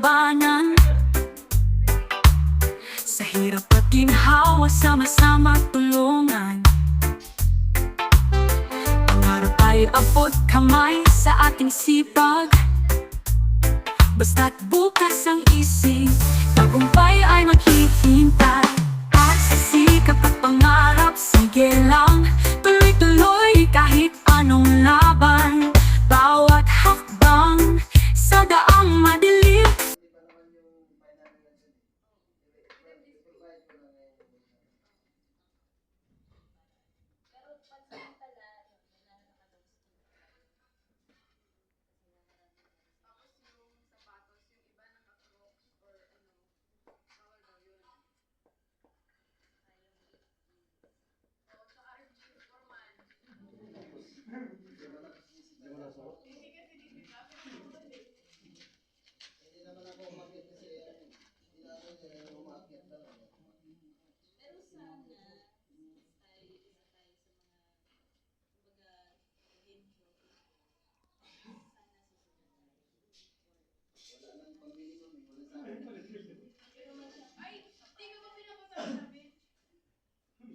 labanan. Sa hirap at ginhawa, sama-sama tulungan. Pangarap ay abot kamay sa ating sipag. Basta't bukas ang isip, tagumpay ay maghihintay. At sa sikap at pangarap, sige lang, tuloy-tuloy kahit anong laban. Bawat hakbang sa daang madilim.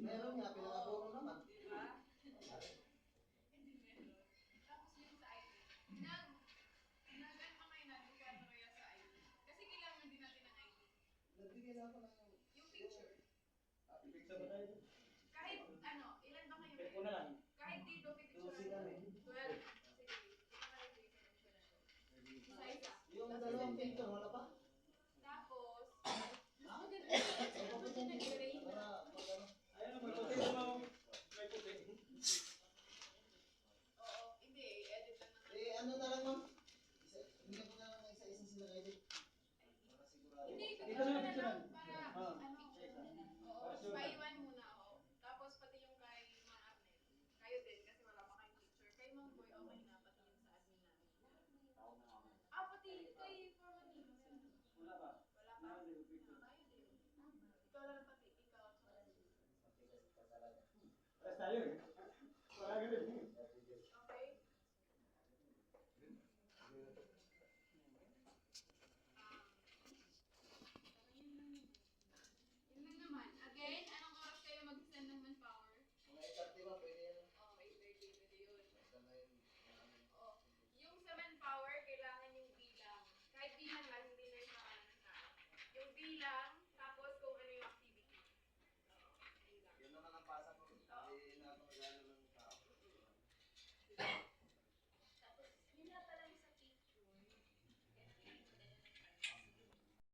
Meron nga, pinakaburo naman. Nagbigay na ako ng Yung picture. picture ba tayo? Kahit ano, ilan ba kayo? Pwede ko na lang. Kahit dito, pipicture Tusi na. kami. 12. Sige, ito na rin yung picture na to. Isa-isa. Yung dalawang picture, wala pa? Tapos, ako din nag-grade. Ayun, may puti naman. May puti. Oo, hindi, edit lang naman. Eh, ano na lang, ma'am? Hindi ko na lang isa-isa sila edit. Para sigurado. Hindi, Dito picture na na picture. lang para, Ah. ano, oo, paiwan muna ako. Tapos, pati yung kay Mang Arnel. Kayo din, kasi wala pa kayong picture. Kay Mang Boy, okay na, pati yung sa admin namin. Pati kay Forman Team. Wala pa. Wala pa. Kayo din. Ikaw lang pati, ikaw. Pares tayo eh.